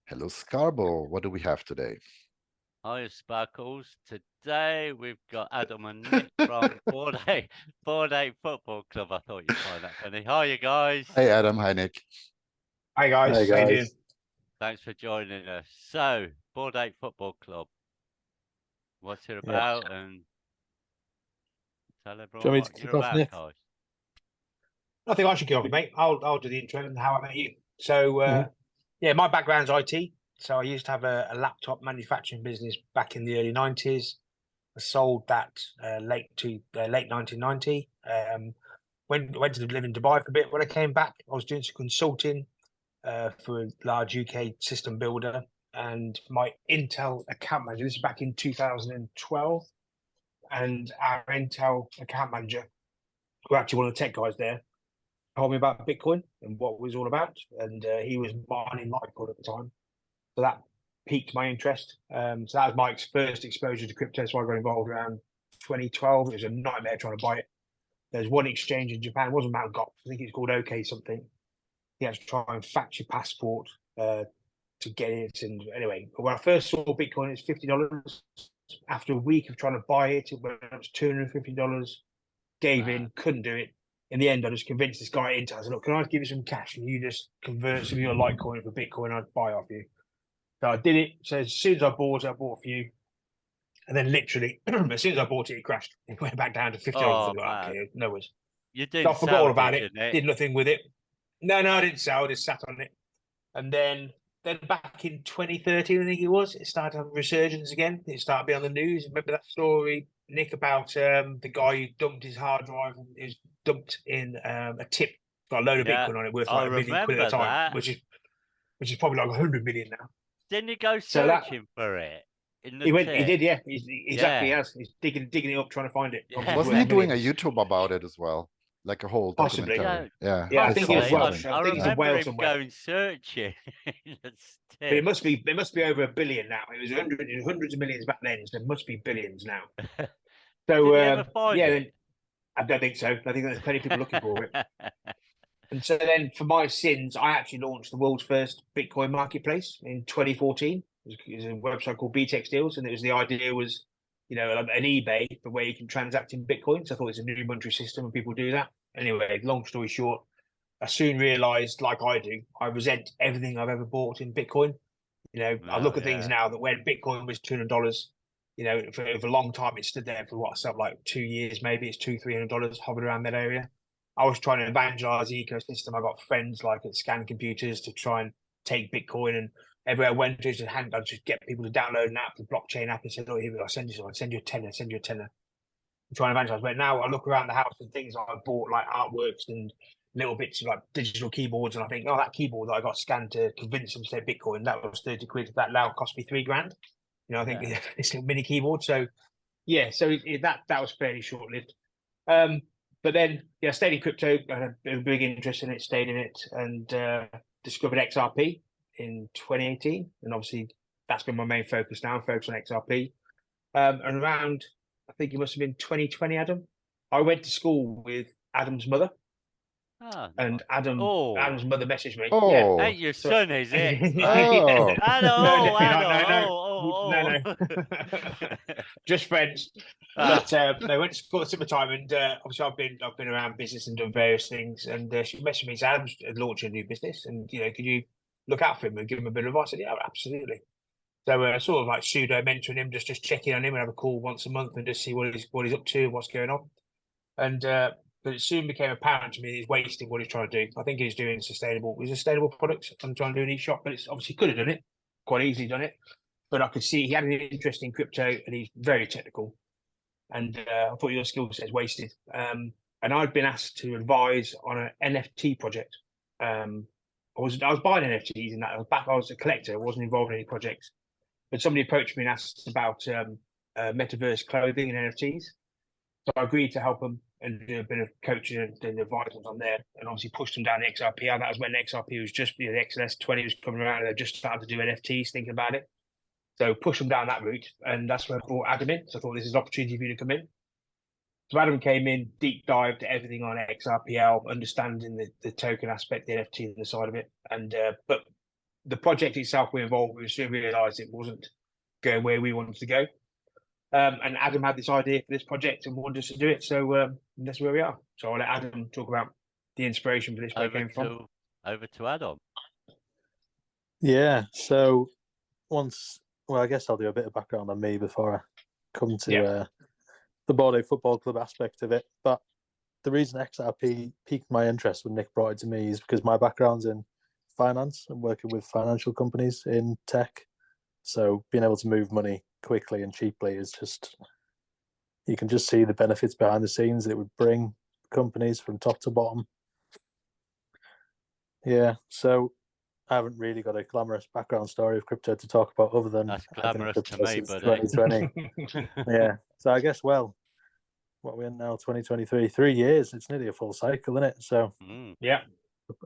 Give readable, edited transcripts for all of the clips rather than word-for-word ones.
Hello, Scarborough. What do we have today? Hi, Sparkles. Today we've got Adam and Nick from Bored Ape Football Club. I thought you'd find that funny. Hi, you guys. Hey, Adam. Hi, Nick. Hi guys, Hi how you doing? guys. Thanks for joining us. So, Bored Ape Football Club. What's it Yeah. about? And tell Do you everyone want me what to you're kick off, about, Nick? guys. I think I should go off, mate. I'll do the intro and how I met you. So yeah, my background's IT. So I used to have a laptop manufacturing business back in the early 90s. I sold that late 1990. Went to live in Dubai for a bit. When I came back, I was doing some consulting for a large UK system builder, and my Intel account manager. This is back in 2012, and our Intel account manager, who actually one of the tech guys there, told me about Bitcoin and what it was all about. And he was mining Litecoin at the time. So that piqued my interest. So that was my first exposure to crypto. So I got involved around 2012. It was a nightmare trying to buy it. There's one exchange in Japan. It wasn't Mt. Gox. I think it's called OK something. You had to try and fax your passport to get it. And anyway, when I first saw Bitcoin, it was $50. After a week of trying to buy it, it went up to $250. Gave in, couldn't do it. In the end, I just convinced this guy into. I said, "Look, can I give you some cash and you just convert some of your Litecoin for Bitcoin? I'd buy off you." So I did it. So as soon as I bought a few, and then literally as soon as I bought it, it crashed. It went back down to $50. Oh, Like, okay, no worries. You So I didn't forgot all sell, about did it. you, Nick? Did nothing with it. No, I didn't sell. I just sat on it. And then back in 2013, I think it was, it started having resurgence again. It started being on the news. Remember that story, Nick, about the guy who dumped his hard drive and it was dumped in a tip, got a load of Bitcoin on it worth like I £1 million quid at a time, that. which is probably like 100 million now. Didn't you go So that searching for it in the he tip? did, yeah. He's exactly Yeah. has. He's digging it up, trying to find it. Yeah. Obviously, it's Wasn't worth he doing a millions. YouTube about it as well? Like a whole Possibly. documentary? Yeah, Yeah, I I think saw it was possibly. Welsh. something. I think he's in remember Wales him somewhere. going searching. But it must be over $1 billion now. It was hundreds of millions back then. So there must be billions now. So Did you ever find yeah, it? then, I don't think so. I think there's plenty of people looking for it. And so then, for my sins, I actually launched the world's first Bitcoin marketplace in 2014. It was a website called BTX Deals, and the idea was, an eBay, but where you can transact in Bitcoin. So I thought it's a new monetary system, and people do that. Anyway, long story short, I soon realised, like I do, I resent everything I've ever bought in Bitcoin. I look at things now that when Bitcoin was $200, for a long time it stood there for something like 2 years, maybe it's $200-300, hovered around that area. I was trying to evangelize the ecosystem. I got friends like at Scan Computers to try and take Bitcoin, and everywhere I went to, I'd just get people to download an app, the blockchain app, and say, "Oh, here we go. I'll send you a tenner, send you a tenner." I'm trying to evangelize. But now I look around the house and things I bought, like artworks and little bits of like digital keyboards, and I think, oh, that keyboard that I got scanned to convince them to say Bitcoin, that was 30 quid. That now cost me $3,000. I think it's a mini keyboard. So yeah, so that was fairly short lived. But then, yeah, stayed in crypto, had a big interest in it, stayed in it, and discovered XRP in 2018. And obviously, that's been my main focus now, focus on XRP. And around, I think it must have been 2020, Adam, I went to school with Adam's mother. And Adam's mother messaged me. Oh, yeah. Ain't your son, is it? Oh. No. Just friends. But they went to school at the time, and obviously I've been around business and done various things. And she messaged me, said Adam's launching a new business, and could you look out for him and give him a bit of advice? I said, yeah, absolutely. So sort of like pseudo mentoring him, just checking on him and have a call once a month and just see what he's up to, what's going on. And but it soon became apparent to me he's wasting what he's trying to do. I think he's doing sustainable products and trying to do an e-shop, but it's obviously could have done it, quite easily done it. But I could see he had an interest in crypto and he's very technical. And I thought your skill set is wasted. And I'd been asked to advise on an NFT project. I was buying NFTs and that. I was a collector. I wasn't involved in any projects. But somebody approached me and asked about metaverse clothing and NFTs. So I agreed to help them and do a bit of coaching and advisement on there, and obviously pushed them down the XRPL. That was when XRP was just, the XLS20 was coming around, and they just started to do NFTs, thinking about it. So push them down that route, and that's where I brought Adam in. So I thought this is an opportunity for you to come in. So Adam came in, deep dived everything on XRPL, understanding the token aspect, the NFT and the side of it. And but the project itself we're involved with, we soon realised it wasn't going where we wanted to go. And Adam had this idea for this project and wanted us to do it, so that's where we are. So I'll let Adam talk about the inspiration for this, where it came from. Over to Adam. Yeah, so I guess I'll do a bit of background on me before I come to the Bored Ape Football Club aspect of it. But the reason XRP piqued my interest when Nick brought it to me is because my background's in finance and working with financial companies in tech. So being able to move money quickly and cheaply is just, you can just see the benefits behind the scenes that it would bring companies from top to bottom. Yeah, so I haven't really got a glamorous background story of crypto to talk about other than That's glamorous to me, since buddy. 2020. Yeah, so I guess, well, what we're in now, 2023, 3 years, it's nearly a full cycle, isn't it? So yeah,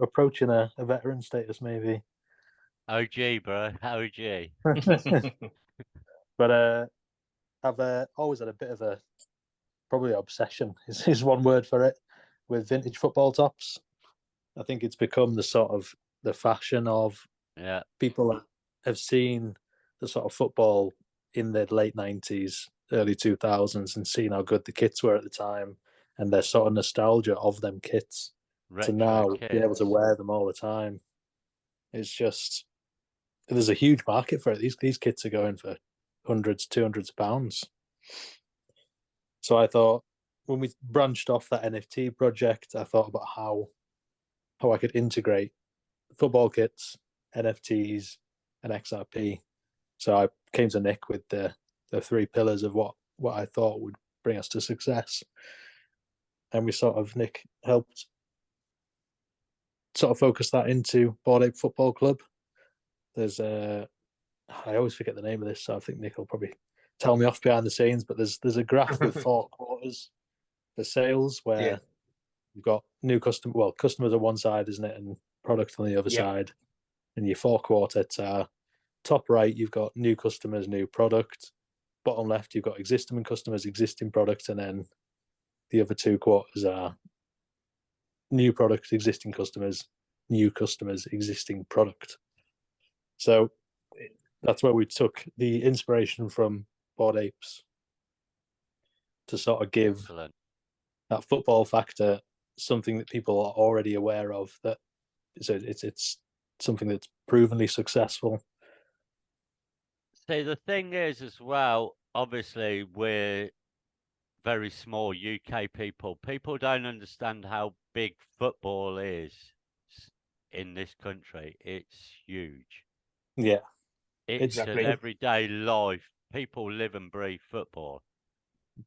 approaching a veteran status maybe. OG, bro, OG. But I've always had a bit of a, probably obsession is one word for it, with vintage football tops. I think it's become the sort of the fashion of people have seen the sort of football in the late 90s, early 2000s and seen how good the kits were at the time and their sort of nostalgia of them kits to now be able to wear them all the time. It's just, there's a huge market for it. These kits are going for hundreds, 200s of pounds. So I thought, when we branched off that NFT project, I thought about how I could integrate football kits, NFTs, and XRP. So I came to Nick with the 3 pillars of what I thought would bring us to success. And Nick helped sort of focus that into Bored Ape Football Club. There's I always forget the name of this, so I think Nick will probably tell me off behind the scenes, but there's a graph with 4 quarters for sales where you've got customers on one side, isn't it, and product on the other side. And your 4 quarters are top right, you've got new customers, new product. Bottom left, you've got existing customers, existing product, and then the other 2 quarters are new product, existing customers, new customers, existing product. So that's where we took the inspiration from Bored Apes to sort of give that football factor something that people are already aware of, that so it's something that's provenly successful. See, the thing is as well, obviously we're very small UK people. People don't understand how big football is in this country. It's huge. Yeah. It's an everyday life. People live and breathe football.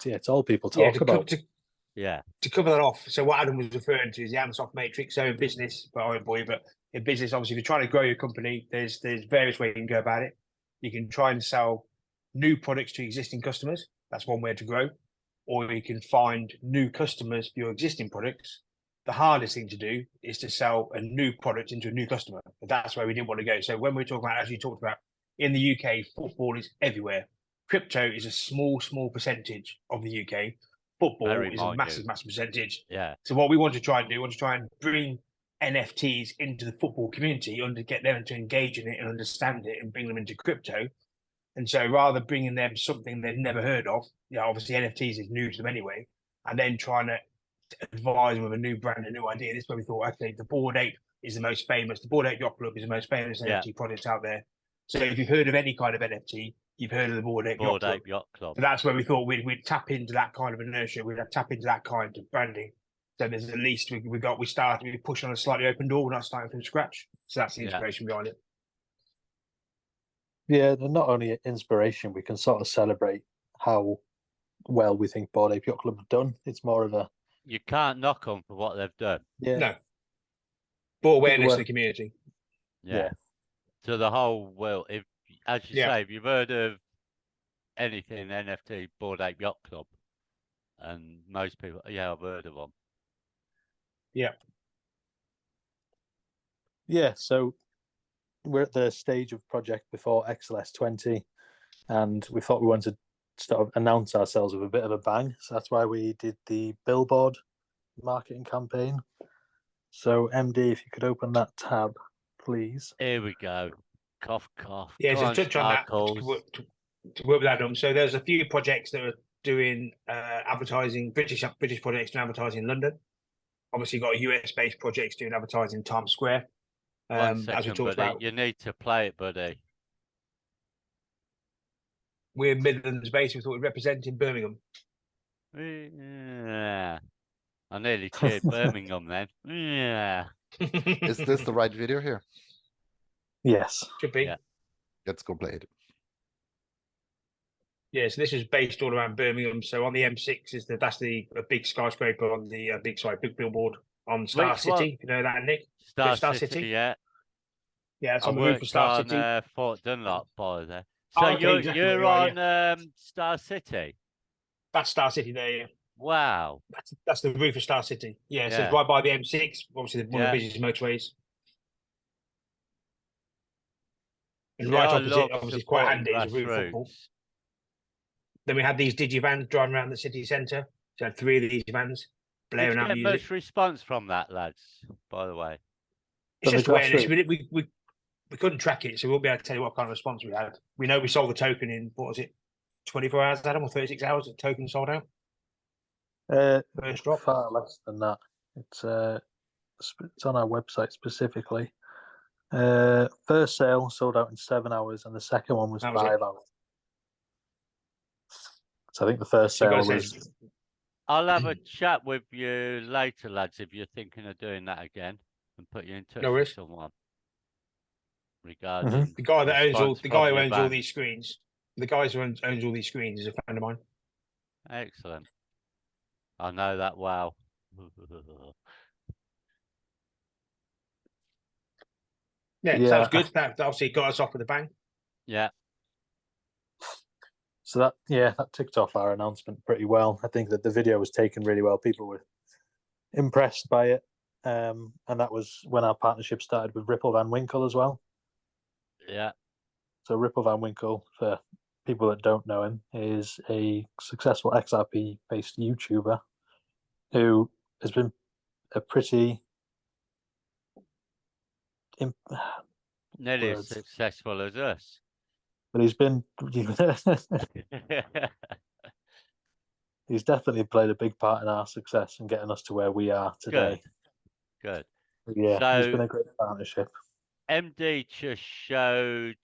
Yeah, it's all people talk about. To cover that off, so what Adam was referring to is the Amsoft matrix. So in business, but in business, obviously, if you're trying to grow your company, there's various ways you can go about it. You can try and sell new products to existing customers. That's one way to grow. Or you can find new customers for your existing products. The hardest thing to do is to sell a new product into a new customer. But that's where we didn't want to go. So when we're talking about, as you talked about, in the UK, football is everywhere. Crypto is a small percentage of the UK. Football is a massive percentage. Yeah. So what we want to try and do, we want to try and bring NFTs into the football community and to get them to engage in it and understand it and bring them into crypto. And so rather than bringing them something they've never heard of, obviously NFTs is new to them anyway, and then trying to advise them with a new brand, a new idea. This is where we thought, okay, the Bored Ape is the most famous. The Bored Ape Yacht Club is the most famous NFT product out there. So if you've heard of any kind of NFT, you've heard of the Bored Ape Yacht Club. So that's where we thought we'd tap into that kind of inertia. We'd tap into that kind of branding. So there's at least we push on a slightly open door. We're not starting from scratch. So that's the inspiration behind it. Yeah, not only inspiration, we can sort of celebrate how well we think Bored Ape Yacht Club have done. It's more of a... You can't knock them for what they've done. Yeah. No. But awareness to the community. Yeah. To the whole world. If, as you say, if you've heard of anything NFT, Bored Ape Yacht Club, and most people, I've heard of them. Yeah. Yeah, so we're at the stage of project before XLS 20, and we thought we wanted to sort of announce ourselves with a bit of a bang. So that's why we did the billboard marketing campaign. So MD, if you could open that tab, please. Here we go. Cough, cough. Yeah, Go so on, to touch on that, Sparkles. to work with Adam. So there's a few projects that are doing advertising, British projects doing advertising in London. Obviously, got US based projects doing advertising in Times Square. One As we second, talked buddy. about, You need to play it, buddy. we're Midlands based. We thought we'd represent in Birmingham. Yeah. I nearly cheered Birmingham then. Yeah. Is this the right video here? Yes. Should be. Yeah. Let's go play it. Yeah, so this is based all around Birmingham. So on the M6 is that's a big skyscraper on the big billboard on Star Which City. one? If you know that, Nick. Star, Star City, City? yeah. Yeah, it's I on the roof of worked Star on City. Fort Dunlop by there. Oh, So okay, exactly you're where you are, on Star City. That's Star City there. Yeah, Wow. that's the roof of Star City. Yeah, so Yeah. it's right by the M6. Obviously, one of Yeah. the busiest motorways. And See, right I opposite, love obviously, it's quite supporting handy. Is a roof football. grassroots. Then we had these digivans driving around the city centre. So I had 3 of these vans Did blaring you out get music. much response from that, lads? By the way. It's From the just awareness. grassroots? We couldn't track it, so we won't be able to tell you what kind of response we had. We know we sold the token in, what was it, 24 hours, Adam, or 36 hours? The token sold out. First drop. Far less than that. It's on our website specifically. First sale sold out in 7 hours, and the second one was That was 5 hours. So I think the first So you sale gotta was. say- I'll have a chat with you later, lads, if you're thinking of doing that again, and put you in touch No with worries. someone regarding The guy that owns response the from guy who your owns all band. these screens, the guy who owns all these screens is a friend of mine. Excellent. I know that well. Yeah, Yeah. sounds good. That obviously got us off with a bang. Yeah. So that ticked off our announcement pretty well. I think that the video was taken really well. People were impressed by it. And that was when our partnership started with Ripple Van Winkle as well. Yeah. So Ripple Van Winkle, for people that don't know him, is a successful XRP-based YouTuber who has been a pretty Nearly as words. successful as us. But he's been he's definitely played a big part in our success and getting us to where we are today. Good. Yeah, it's So- been a great partnership. MD just showed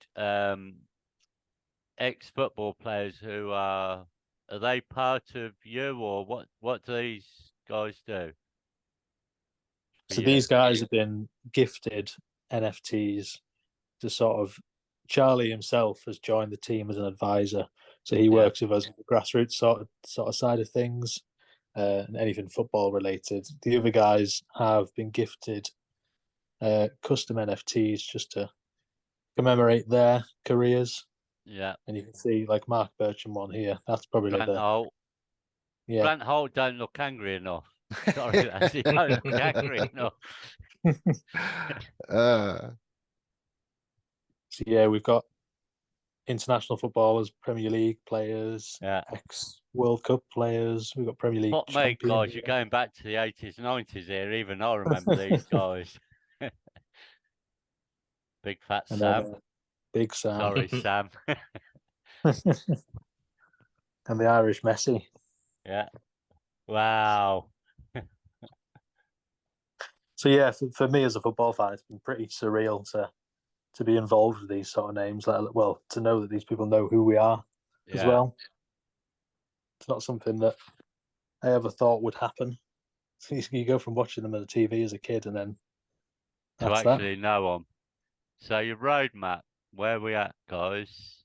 ex-football players who are they part of you, or what do these guys do? for So you? these guys have been gifted NFTs to sort of. Charlie himself has joined the team as an advisor, so he works with us on the grassroots sort of side of things, and anything football related. The other guys have been gifted custom NFTs just to commemorate their careers, Yeah. and you can see like Mark Bircham one here. That's probably Grant the Holt. yeah. Grant Holt don't look angry enough. Sorry, lads, he don't look angry enough. So yeah, we've got international footballers, Premier League players, Yeah. ex-World Cup players. We've got Premier League What mate, champion guys, here. you're going back to the 80s, 90s here. Even I remember these guys. Big fat And Sam. then, Big Sam. Sorry, Sam. And the Irish Messi. Yeah. Wow. So yeah, for me as a football fan, it's been pretty surreal to be involved with these sort of names. Well, to know that these people know who we are as Yeah. well. It's not something that I ever thought would happen. So you go from watching them on the TV as a kid, and then To that's actually know them. So your roadmap, where we at, guys?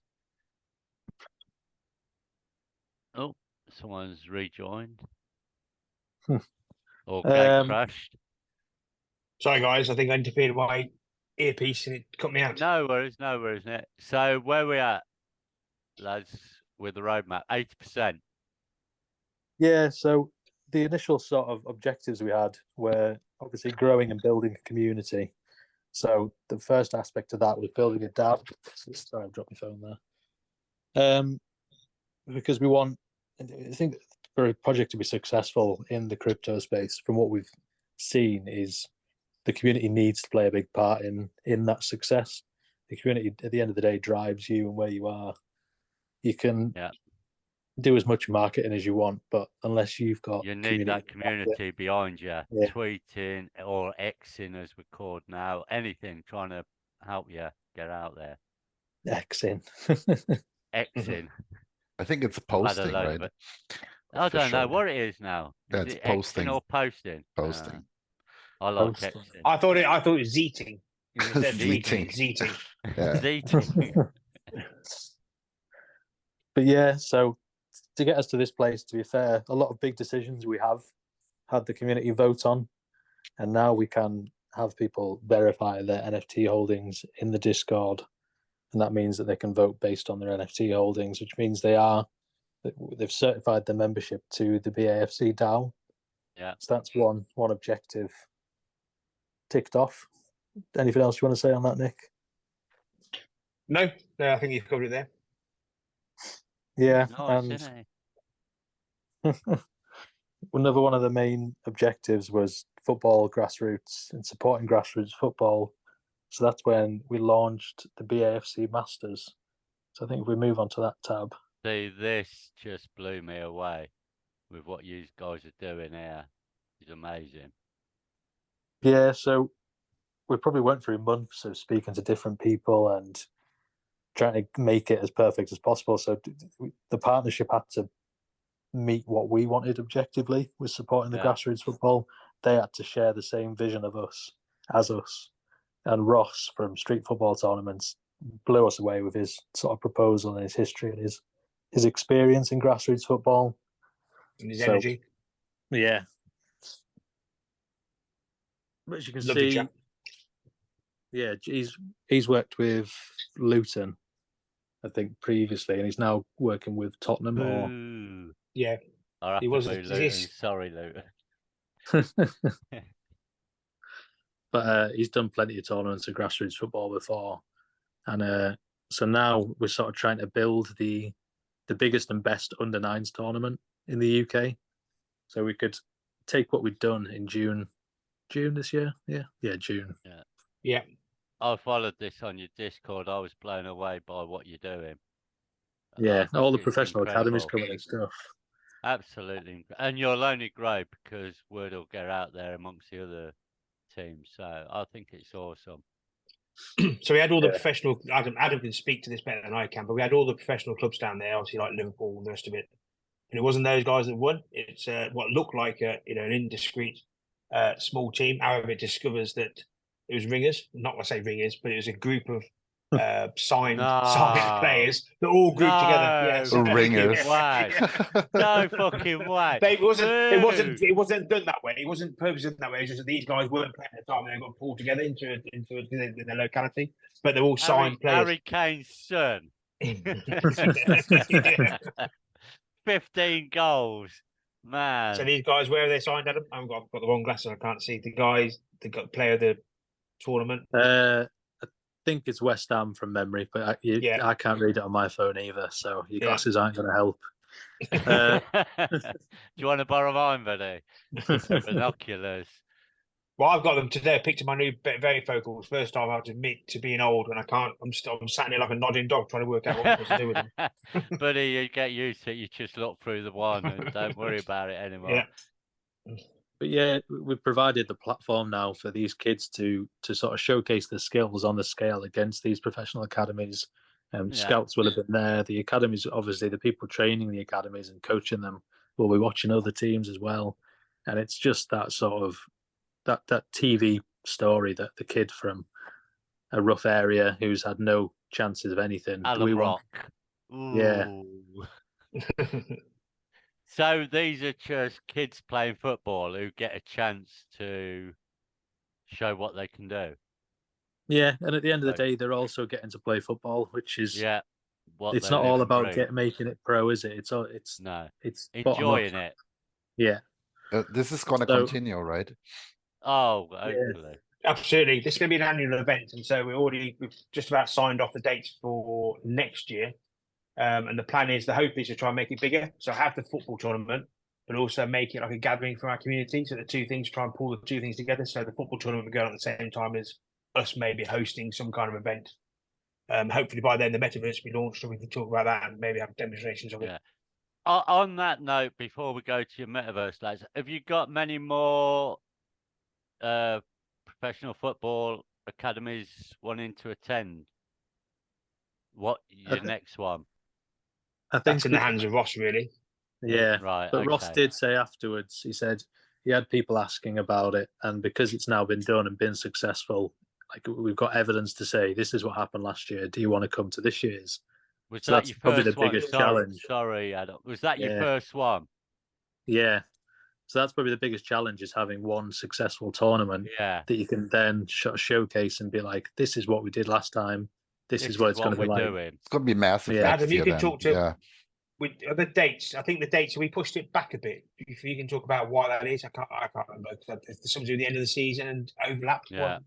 Oh, someone's rejoined. Hmm. Or gate Um, crashed. Sorry, guys, I think I interfered with my earpiece and it cut me out. No worries, Nick. So where we at, lads, with the roadmap? 80%. Yeah, so the initial sort of objectives we had were obviously growing and building a community. So the first aspect of that was building a DAO. Sorry, I've dropped my phone there. Because we want, I think for a project to be successful in the crypto space, from what we've seen, is the community needs to play a big part in that success. The community at the end of the day drives you and where you are. You can Yeah. do as much marketing as you want, but unless you've got You need that behind it- community behind you, Yeah. tweeting or Xing as we're called now, anything trying to help you get out there. Xing. Xing. I think it's I've had a posting, load right? of it. I don't know Officially. what it is now. Yeah, Is it's it posting. Xing or posting? Posting. I like Posting. Xing. I thought it was zeeting. Instead of tweeting, Zeeting. it's zeeting. Yeah. Zeeting. But yeah, so to get us to this place, to be fair, a lot of big decisions we have had the community vote on, and now we can have people verify their NFT holdings in the Discord, and that means that they can vote based on their NFT holdings, which means they've certified their membership to the BAFC DAO. Yeah. So that's one objective ticked off. Anything else you want to say on that, Nick? No, I think you've covered it there. Yeah, Nice, and isn't it? another one of the main objectives was football grassroots and supporting grassroots football. So that's when we launched the BAFC Masters. So I think if we move on to that tab. See, this just blew me away with what you guys are doing here. It's amazing. Yeah, so we probably went through months of speaking to different people and trying to make it as perfect as possible. So the partnership had to meet what we wanted objectively with supporting the grassroots football. They had to share the same vision of us as us. And Ross from Street Football Tournaments blew us away with his sort of proposal and his history and his experience in grassroots football. And his energy. Yeah. But as you can Lovely see, chap. yeah, he's worked with Luton, I think, previously, and he's now working with Tottenham. Or Boo. Yeah. I'll have He to was boo Luton. Sorry, Luton. but he's done plenty of tournaments of grassroots football before, and so now we're sort of trying to build the biggest and best under nines tournament in the UK. So we could take what we'd done in June this year. Yeah, June. Yeah. I followed this on your Discord. I was blown away by what you're doing. Yeah, I all the think it's professional academies incredible. coming and stuff. Absolutely. And you'll only grow because word will get out there amongst the other teams. So I think it's awesome. So we had all the professional. Adam can speak to this better than I can, but we had all the professional clubs down there, obviously like Liverpool and the rest of it. And it wasn't those guys that won. It's what looked like an indiscreet small team. However, it discovers that it was ringers. Not I say ringers, but it was a group of signed players that all grouped together. Yes, Ringers. Wow. No fucking way. It wasn't done that way. It wasn't purposely done that way. It's just that these guys weren't playing at the time. They got pulled together into their locality, but they're all signed players. Harry Kane's son. 15 goals. Man. So these guys, where are they signed, Adam? I've got the wrong glasses. I can't see. The guys, the player of the tournament. I think it's West Ham from memory, but I can't read it on my phone either, so your glasses aren't going to help. Do you want to borrow mine, buddy? Binoculars. Well, I've got them today. I picked up my new varifocals. First time I have to admit to being old, and I can't. I'm sat here like a nodding dog trying to work out what I'm supposed to do with them. Buddy, you get used to it. You just look through the one and don't worry about it anymore. Yeah. But yeah, we've provided the platform now for these kids to sort of showcase their skills on the scale against these professional academies. Scouts will have been there. The academies, obviously, the people training the academies and coaching them will be watching other teams as well. And it's just that sort of that TV story that the kid from a rough area who's had no chances of anything. Alan Rock. Yeah. So these are just kids playing football who get a chance to show what they can do. Yeah, and at the end of the day, they're also getting to play football, which is it's not all about making it pro, is it? It's enjoying it. Yeah. This is going to continue, right? Oh, hopefully. Yeah, absolutely. This is going to be an annual event, and so we've just about signed off the dates for next year. And the plan is, the hope is to try and make it bigger. So have the football tournament, but also make it like a gathering for our community. So the two things, try and pull the two things together. So the football tournament will go on at the same time as us maybe hosting some kind of event Hopefully by then the metaverse will be launched, and we can talk about that and maybe have demonstrations of it. Yeah. On that note, before we go to your metaverse, lads, have you got many more professional football academies wanting to attend? What your next one? I think That's in the hands of Ross, really. Yeah, Right. but Ross okay. did say afterwards, he said he had people asking about it, and because it's now been done and been successful, like we've got evidence to say this is what happened last year. Do you want to come to this year's? Was So that that's your probably the first one? biggest Sorry, challenge. sorry, Adam. Was that your Yeah. first one? Yeah. So that's probably the biggest challenge, is having one successful tournament Yeah. that you can then showcase and be like, this is what we did last time. This is what it's going to be we're like. doing. It's going to be massive Yeah. next Adam, you year can then. talk to Yeah. with the dates. I think the dates, we pushed it back a bit. If you can talk about why that is, I can't remember. If there's something to do with the end of the season and overlapped. Yeah.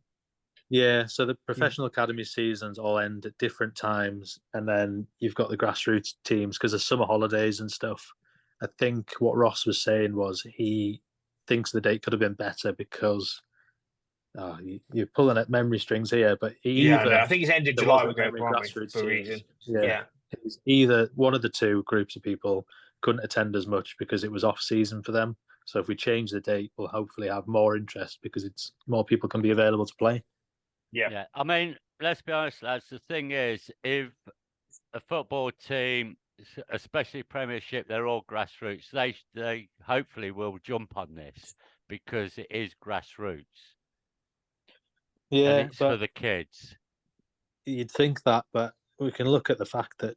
Yeah, so the professional academy seasons all end at different times, and then you've got the grassroots teams because of summer holidays and stuff. I think what Ross was saying was he thinks the date could have been better because you're pulling at memory strings here, but Yeah, either no, I think it's end of there July wasn't we're going many for, aren't we, grassroots for a teams. reason. Yeah, Yeah. it was either one of the two groups of people couldn't attend as much because it was off season for them. So if we change the date, we'll hopefully have more interest because it's more people can be available to play. Yeah. I mean, let's be honest, lads. The thing is, if a football team, especially Premiership, they're all grassroots. They hopefully will jump on this because it is grassroots. Yeah, and it's but for the kids. you'd think that, but we can look at the fact that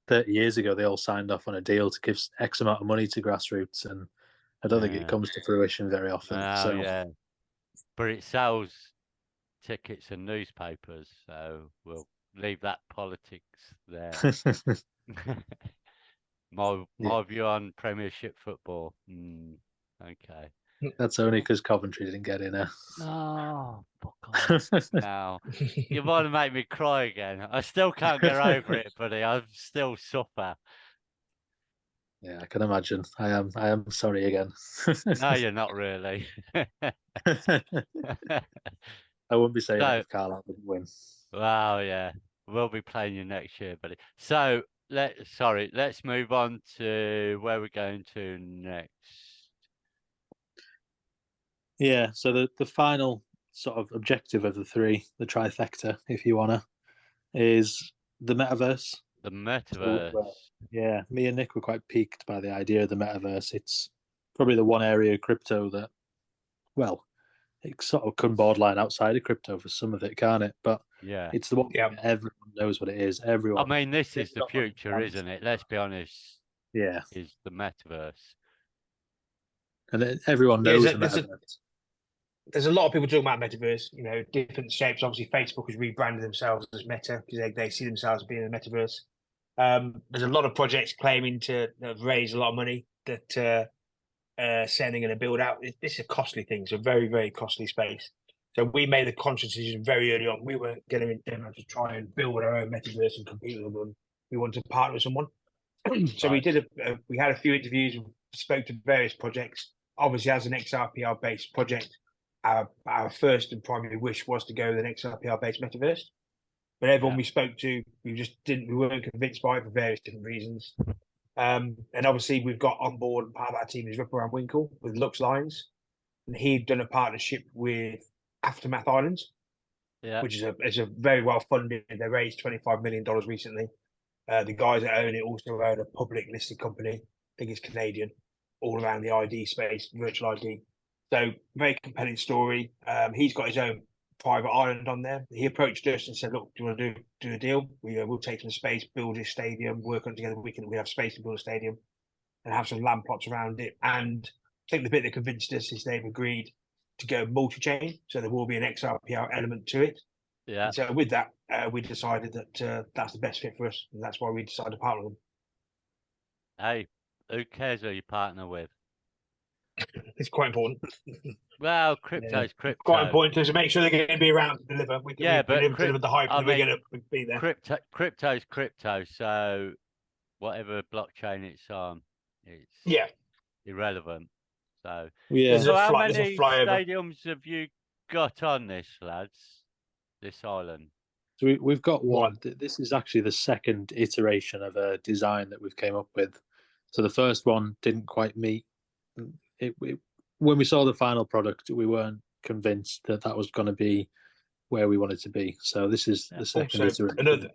30 years ago they all signed off on a deal to give X amount of money to grassroots, and I don't think it comes to fruition very often. Oh, yeah. But it sells tickets and newspapers, so we'll leave that politics there. my view on Premiership football. Okay. That's only because Coventry didn't get in there. Oh, fuck off. Now, you want to make me cry again. I still can't get over it, buddy. I still suffer. Yeah, I can imagine. I am sorry again. No, you're not really. I wouldn't be saying So- it if Carlisle didn't win. Wow, yeah. We'll be playing you next year, buddy. So let's move on to where we're going to next. Yeah, so the final sort of objective of the three, the trifecta, if you wanna, is the metaverse. The metaverse. Yeah, me and Nick were quite piqued by the idea of the metaverse. It's probably the one area of crypto that, well, it sort of can borderline outside of crypto for some of it, can't it? But Yeah. it's the one everyone knows what it is. Everyone. I mean, this is the not future, understands. isn't it? Let's be honest. Yeah, Is the metaverse. and everyone knows the metaverse. There's a lot of people talking about metaverse, different shapes. Obviously, Facebook has rebranded themselves as Meta because they see themselves as being a metaverse. There's a lot of projects claiming to raise a lot of money that saying they're going to build out. This is a costly thing. It's a very, very costly space. So we made the conscious decision very early on. We weren't going to try and build our own metaverse and compete with them. We wanted to partner with someone. So we did. We had a few interviews. And spoke to various projects. Obviously, as an XRPL based project, our first and primary wish was to go with an XRPL based metaverse. But everyone we spoke to, we weren't convinced by it for various different reasons. And obviously we've got on board part of our team is Ripper around Winkle with Lux Lines. And he'd done a partnership with Aftermath Islands, which is a very well funded. They raised $25 million recently. The guys that own it also own a public listed company. I think it's Canadian, all around the ID space, virtual ID. So very compelling story. He's got his own private island on there. He approached us and said, "Look, do you want to do a deal? We'll take some space, build a stadium, work on it together. We have space to build a stadium and have some land plots around it." And I think the bit that convinced us is they've agreed to go multi-chain, so there will be an XRPL element to it. Yeah. And so with that, we decided that that's the best fit for us, and that's why we decided to partner with them. Hey, who cares who you partner with? It's quite important. Well, crypto's crypto. Quite important to make sure they're going to be around to deliver. We delivered the hype, and we're going to be there. Crypto's crypto, so whatever blockchain it's on, it's irrelevant. So so how many stadiums have you got on this, lads? This island? So we've got one. One. This is actually the second iteration of a design that we've came up with. So the first one didn't quite meet. When we saw the final product, we weren't convinced that that was going to be where we wanted to be. So this is the second Also, iteration.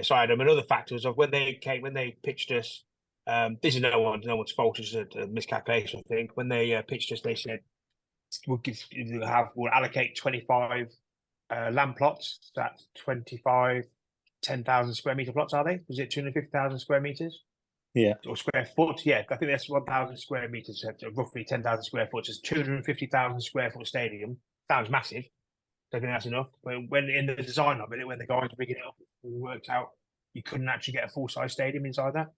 sorry, Adam. Another factor was of when they pitched us. This is no one's fault. It's a miscalculation, I think. When they pitched us, they said we'll allocate 25 land plots. That's 25 10,000 square meter plots. Are they? Was it 250,000 square meters? Yeah. Or square foot? Yeah, I think that's 1,000 square meters. So roughly 10,000 square foot. It's 250,000 square foot stadium. Sounds massive. I think that's enough. But when in the design of it, when the guys were rigging it up, it worked out you couldn't actually get a full size stadium inside that.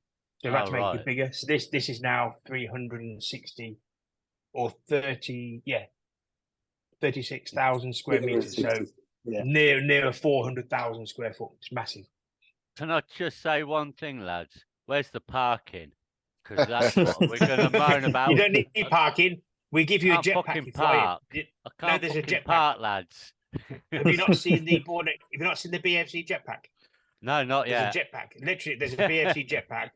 So they had to make it bigger. So this is now 360 or 36,000 square meters. So near 400,000 square foot. It's massive. Can I just say one thing, lads? Where's the parking? Because that's what we're going to moan about. You don't need parking. We give you a jetpack. I can't there's a jetpack, park, lads. Have you not seen the BAFC jetpack? No, not yet. There's a jetpack. Literally, there's a BAFC jetpack.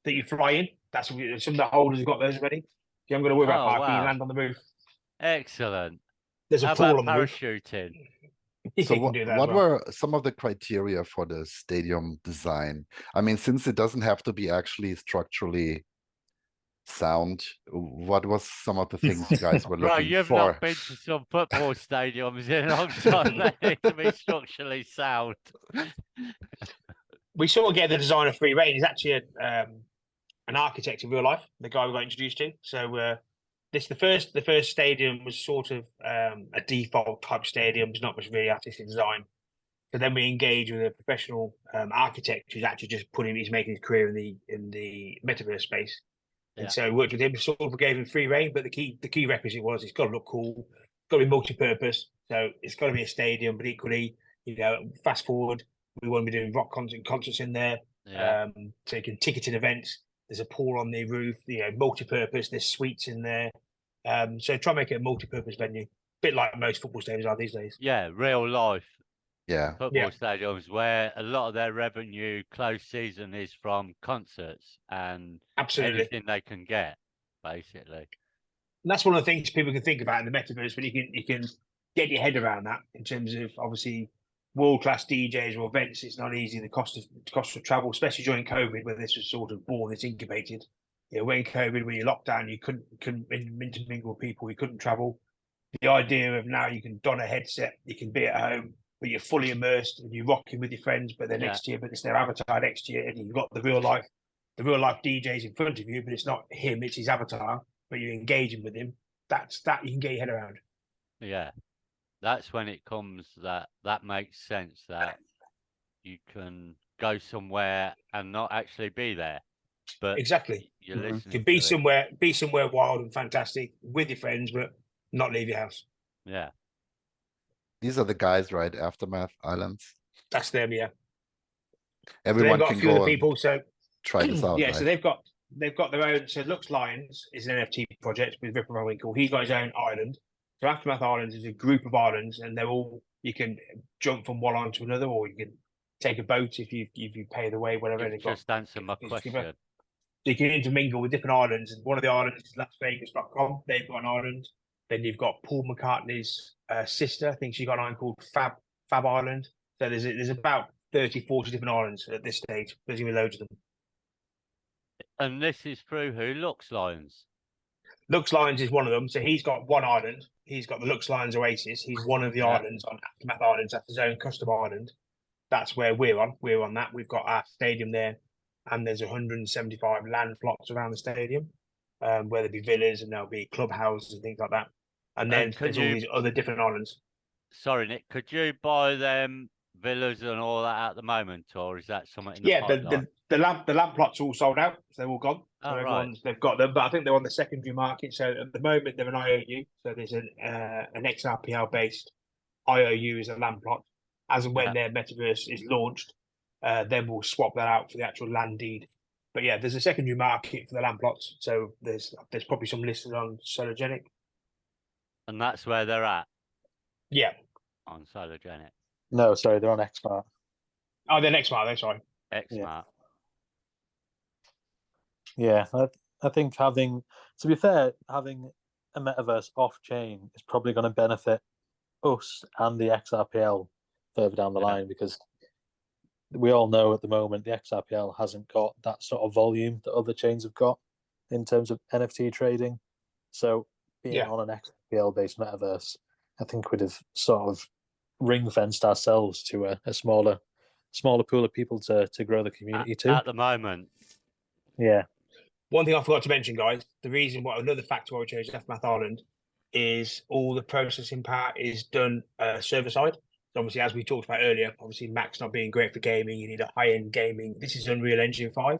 That you fly in. That's some of the holders have got those already. You haven't got to worry about parking. You land on the roof. Excellent. There's a pool on the roof. Parachuting. So what were some of the criteria for the stadium design? I mean, since it doesn't have to be actually structurally sound, what was some of the things you guys were looking for? You've not been to some football stadiums in a long time. They need to be structurally sound. We sort of get the designer free reign. He's actually an architect in real life, the guy we got introduced to. So the first stadium was sort of a default type stadium. There's not much really artistic design. So then we engage with a professional architect who's actually just he's making his career in the metaverse space. And so we worked with him, sort of gave him free reign, but the key requisite was it's got to look cool, it's got to be multi-purpose. So it's got to be a stadium, but equally, fast forward, we want to be doing rock concerts in there. So you can ticket in events. There's a pool on the roof, multi-purpose. There's suites in there. So try and make it a multi-purpose venue, a bit like most football stadiums are these days. Yeah, real life. Yeah. Football stadiums where a lot of their revenue close season is from concerts and anything they can get, basically. And that's one of the things people can think about in the metaverse, but you can get your head around that in terms of obviously world-class DJs or events. It's not easy. The cost of travel, especially during COVID, where this was sort of born, it's incubated. When COVID, when you locked down, you couldn't intermingle with people. You couldn't travel. The idea of now you can don a headset, you can be at home, but you're fully immersed and you're rocking with your friends. But then next year, but it's their avatar next year, and you've got the real life DJs in front of you, but it's not him, it's his avatar. But you're engaging with him. That you can get your head around. Yeah, that's when it comes that makes sense that you can go somewhere and not actually be there. But exactly, you're listening. You can be somewhere wild and fantastic with your friends, but not leave your house. Yeah. These are the guys, right? Aftermath Islands. That's them, yeah. Everyone can go people, so try this out. Yeah, right? so they've got their own. So Lux Lions is an NFT project with Ripper Van Winkle. He's got his own island. So Aftermath Islands is a group of islands, and you can jump from one island to another, or you can take a boat if you pay the way, whatever. Just answer my question. You can intermingle with different islands, and one of the islands is LasVegas.com. They've got an island. Then you've got Paul McCartney's sister. I think she got an island called Fab Island. So there's about 30, 40 different islands at this stage. There's going to be loads of them. And this is through who? Lux Lions. Lux Lions is one of them. So he's got one island. He's got the Lux Lions Oasis. He's one of the islands on Aftermath Islands. That's his own custom island. That's where we're on. We're on that. We've got our stadium there. And there's 175 land plots around the stadium, where there'll be villas and there'll be clubhouses and things like that. And then there's all these other different islands. Sorry, Nick, could you buy them villas and all that at the moment, or is that something in the pipeline? the land plots are all sold out, so they're all gone. So right. They've got them, but I think they're on the secondary market. So at the moment they're an IOU. So there's an XRPL based IOU as a land plot. As and when their metaverse is launched, then we'll swap that out for the actual land deed. But yeah, there's a secondary market for the land plots. So there's probably some listed on Sologenic. And that's where they're at. Yeah. On Sologenic. No, sorry, they're on XMart. Oh, they're XMart. They're sorry. Xmart. Yeah, I think having, to be fair, having a metaverse off chain is probably going to benefit us and the XRPL further down the line, because we all know at the moment the XRPL hasn't got that sort of volume that other chains have got in terms of NFT trading. So being on an XRPL based metaverse, I think we'd have sort of ring fenced ourselves to a smaller pool of people to grow the community to. At the moment. Yeah. One thing I forgot to mention, guys, the reason why another factor why we chose FMath Ireland is all the processing power is done server side. So obviously, as we talked about earlier, obviously Mac's not being great for gaming. You need a high-end gaming. This is Unreal Engine 5.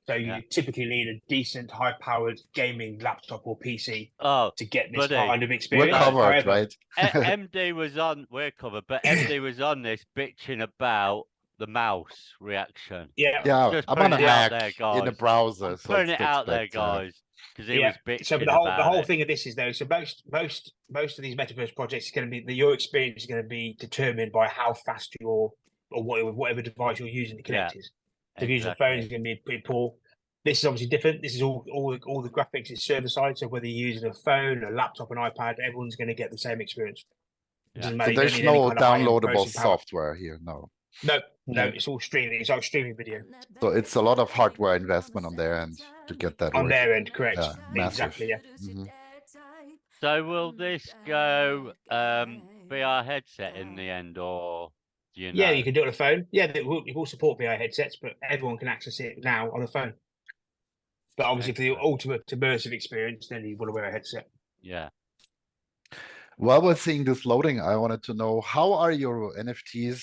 So you typically need a decent, high-powered gaming laptop or PC to get this kind of experience. We're covered, right? MD was on. We're covered, but MD was on this bitching about the mouse reaction. Yeah, just I'm on a Mac there, in the browser, so putting it out there, guys, because he was bitching so the about whole it. thing of this is though. So most of these metaverse projects is going to be your experience is going to be determined by how fast your or whatever device you're using to connect is. So if you use a phone, is going to be pretty poor. This is obviously different. This is all the graphics is server side. So whether you're using a phone, a laptop, an iPad, everyone's going to get the same experience. It doesn't matter. So there's no downloadable software here. No, it's all streaming. It's all streaming video. So it's a lot of hardware investment on their end to get that on working. their end, correct? Massive. Exactly. Yeah. So will this go VR headset in the end, or do you know? Yeah, you can do it on a phone. Yeah, it will support VR headsets, but everyone can access it now on a phone. But obviously, for the ultimate immersive experience, then you want to wear a headset. Yeah. While we're seeing this loading, I wanted to know, how are your NFTs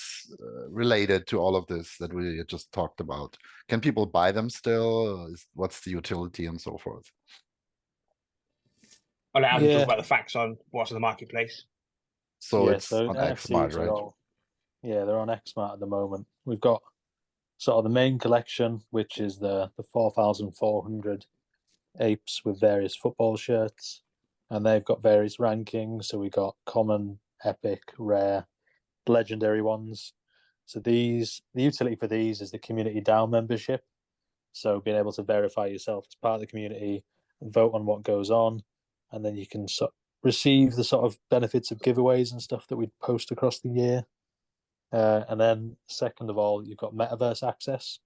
related to all of this that we just talked about? Can people buy them still? What's the utility and so forth? I'll let Adam talk about the facts on what's in the marketplace. So it's on XMart, right? They're on XMart at the moment. We've got sort of the main collection, which is the 4,400 apes with various football shirts, and they've got various rankings. So we got common, epic, rare, legendary ones. So the utility for these is the community DAO membership. So being able to verify yourself as part of the community, vote on what goes on, and then you can receive the sort of benefits of giveaways and stuff that we post across the year. And then second of all, you've got metaverse access.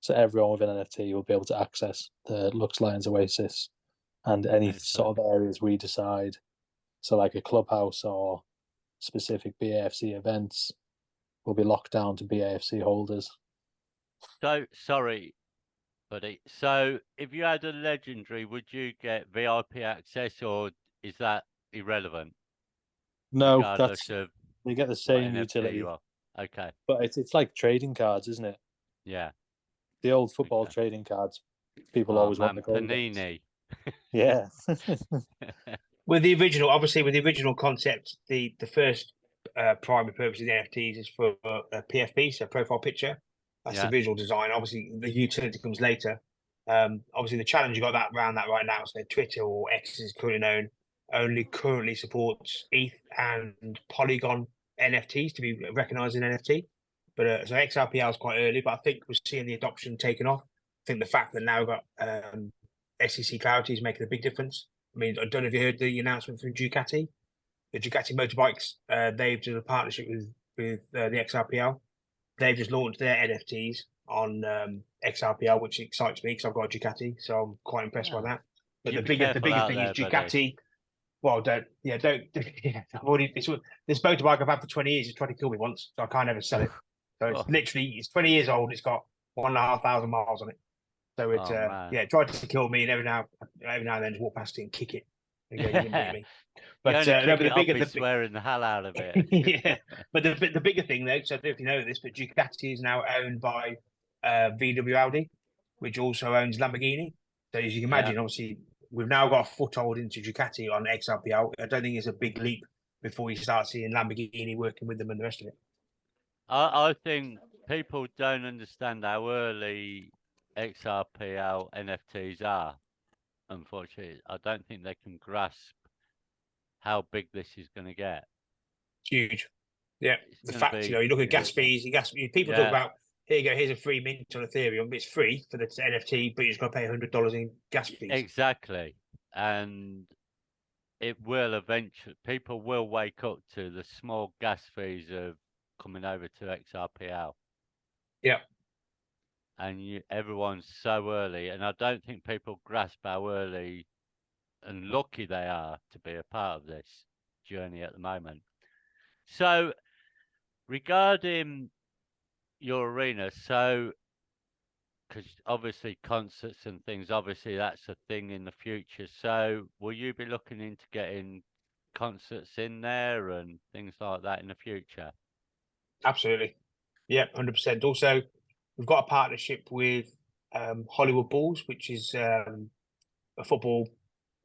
So everyone with an NFT will be able to access the Lux Lions Oasis and any sort of areas we decide. So like a clubhouse or specific BAFC events will be locked down to BAFC holders. So, sorry, buddy. So if you had a legendary, would you get VIP access, or is that irrelevant? No, you get the same utility. Okay. But it's like trading cards, isn't it? Yeah. The old football trading cards. People always want the Panini. Yeah. With the original concept, the first primary purpose of the NFTs is for a PFP, so profile picture. That's the visual design. Obviously, the utility comes later. Obviously, the challenge you got around that right now. So Twitter, or X is currently known, only currently supports ETH and Polygon NFTs to be recognised in NFT. But so XRPL is quite early, but I think we're seeing the adoption taken off. I think the fact that now we've got SEC clarity is making a big difference. I mean, I don't know if you heard the announcement from Ducati. The Ducati motorbikes, they've done a partnership with the XRPL. They've just launched their NFTs on XRPL, which excites me because I've got a Ducati, so I'm quite impressed by that. But the bigger thing is Ducati. Buddy. Well, don't. I've already this motorbike I've had for 20 years. It's tried to kill me once, so I can't ever sell it. So it's 20 years old. It's got 1,500 miles on it. So it's it tried to kill me, and every now and then just walk past it and kick it. And go, you didn't beat me. But the bigger swearing the hell out of it. But the bigger thing though, so I don't know if you know this, but Ducati is now owned by VW Audi, which also owns Lamborghini. So as you can imagine, obviously we've now got a foothold into Ducati on XRPL. I don't think it's a big leap before you start seeing Lamborghini working with them and the rest of it. I think people don't understand how early XRPL NFTs are. Unfortunately, I don't think they can grasp how big this is going to get. Huge. Yeah, the fact, you look at gas fees, people talk about, here you go, here's a free mint on Ethereum, but it's free for the NFT, but you're just going to pay $100 in gas fees. Exactly. And it will eventually, people will wake up to the small gas fees of coming over to XRPL. Yeah. And everyone's so early, and I don't think people grasp how early and lucky they are to be a part of this journey at the moment. So regarding your arena, so because obviously concerts and things, obviously that's a thing in the future. So will you be looking into getting concerts in there and things like that in the future? Absolutely. Yeah, 100%. Also, we've got a partnership with Hollywood Bulls, which is a football.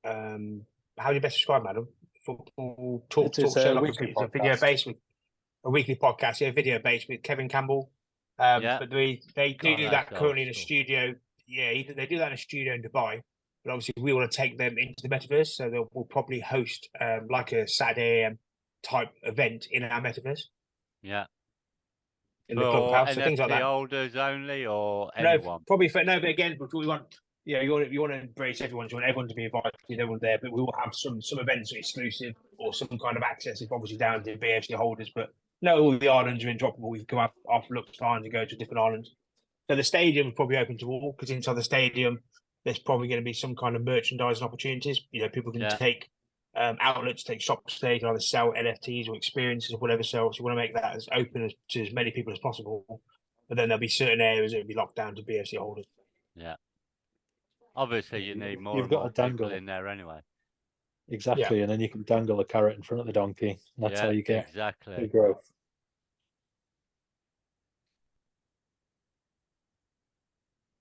How do you best describe, madam? Football talk show, like it's a video based with a weekly podcast. Yeah, video based with Kevin Campbell. But they do that currently in a studio. Yeah, they do that in a studio in Dubai. But obviously, we want to take them into the metaverse, so we'll probably host like a Saturday AM type event in our metaverse. Yeah. In the clubhouse, so things like that. Holders only, or anyone? No, probably for no. But again, we want, you want to embrace everyone. You want everyone to be invited. Everyone there, but we will have some events exclusive or some kind of access. If obviously down to BAFC holders, but no, all the islands are indroppable. We can come off Lux lines and go to different islands. So the stadium is probably open to all, because inside the stadium, there's probably going to be some kind of merchandising opportunities. People can take outlets, take shops, they can either sell NFTs or experiences or whatever. So you want to make that as open to as many people as possible. But then there'll be certain areas that will be locked down to BFC holders. Yeah. Obviously, you need more. You've got a dangle in there anyway. Exactly, and then you can dangle a carrot in front of the donkey. That's how you get the growth.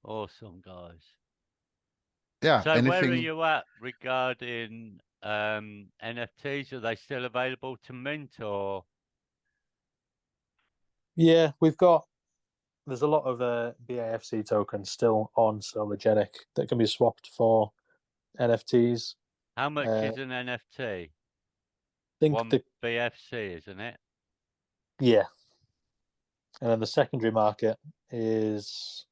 Awesome, guys. Yeah. So where are you at regarding NFTs? Are they still available to mint, or? Yeah, there's a lot of BAFC tokens still on Sologenic that can be swapped for NFTs. How much is an NFT? I think One BFC, isn't it? Yeah. And then the secondary market is,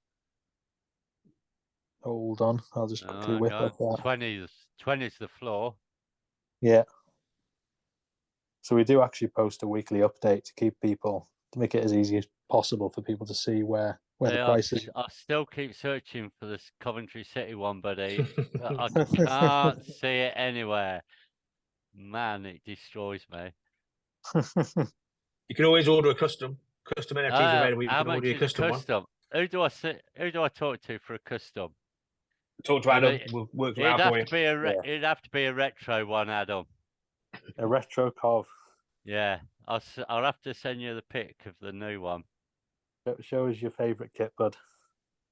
hold on, I'll just quickly whip up that. 20's the floor. Yeah. So we do actually post a weekly update to keep people, to make it as easy as possible for people to see where the price is. I still keep searching for this Coventry City one, buddy. But I can't see it anywhere. Man, it destroys me. You can always order a custom NFTs available. You how can much order a is custom a custom? Who do I talk to for a custom? Talk to Adam. We'll work it out for you. It'd have to be a retro one, Adam. A retro Cov. Yeah, I'll have to send you the pic of the new one. Show us your favourite kit, bud.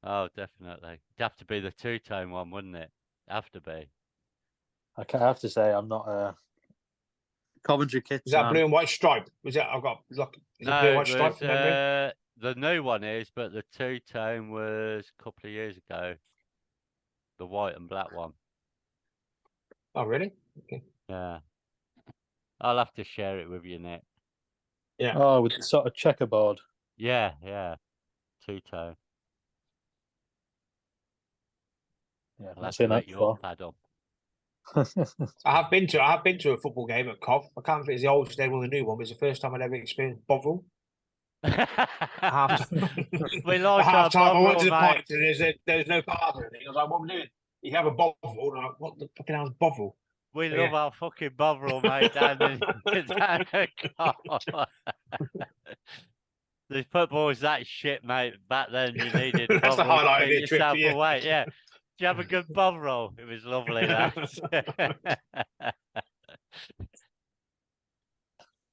Oh, definitely. It'd have to be the two-tone one, wouldn't it? Have to be. I have to say, I'm not a Coventry kit. Is that blue and white stripe? Was that I've got blue and white stripe? The new one is, but the two-tone was a couple of years ago. The white and black one. Oh, really? Okay. Yeah. I'll have to share it with you, Nick. Yeah. Oh, with the sort of checkerboard. Yeah. Two-tone. Yeah, I'll have to let you up, Adam. I have been to a football game at Cov. I can't think it's the old stadium or the new one, but it's the first time I'd ever experienced Bovril. We like half time, I went to the mate. pint and there's no bar or anything. I was like, what am I doing? You have a Bovril. And I'm like, what the fucking hell is Bovril? We love our fucking Bovril, mate, down in The football was that shit, mate. Back then, you needed That's the Bovril highlight to of keep the trip, yourself yeah. away. Yeah. Did you have a good Bovril? It was lovely, that.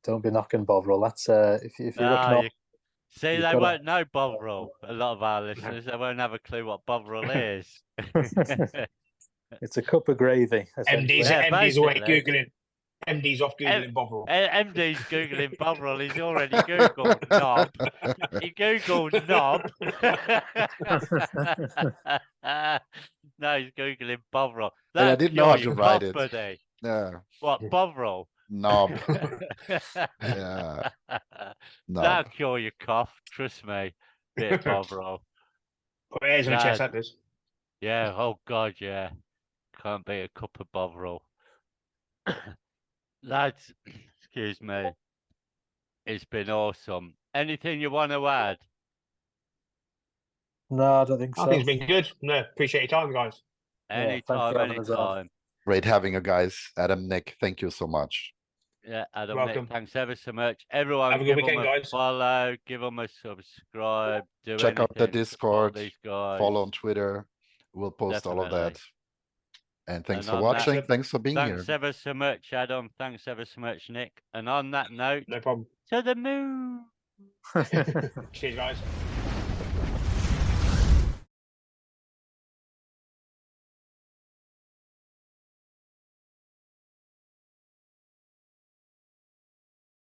Don't be knocking Bovril. That's if you're looking up. See, they won't know Bovril. A lot of our listeners, they won't have a clue what Bovril is. It's a cup of gravy. MD's away Googling. MD's off Googling Bovril. MD's Googling Bovril. He's already Googled knob. He Googled knob. No, he's Googling Bovril. I didn't know how to write it. Buddy. Yeah. What, Bovril? Knob. Yeah. No. That'll cure your cough. Trust me. Bit of Bovril. Put airs on your chest, Lad. that does. Yeah. Oh God. Yeah. Can't beat a cup of Bovril. Lads, excuse me. It's been awesome. Anything you want to add? No, I don't think I so. think it's been good. No, appreciate your time, guys. Yeah, thanks for Anytime, having us on. anytime. Great having you guys. Adam, Nick, thank you so much. Yeah, Adam, Welcome. Nick, thanks ever so much. Everyone, Have a good give them weekend, a guys. follow, give them a subscribe, do Check out the anything to support Discord, these guys. follow on Twitter. We'll post all of that. And thanks And for on watching. that- Thanks for being Thanks here. ever so much, Adam. Thanks ever so much, Nick. And on that note, No problem. to the moon. Cheers, guys.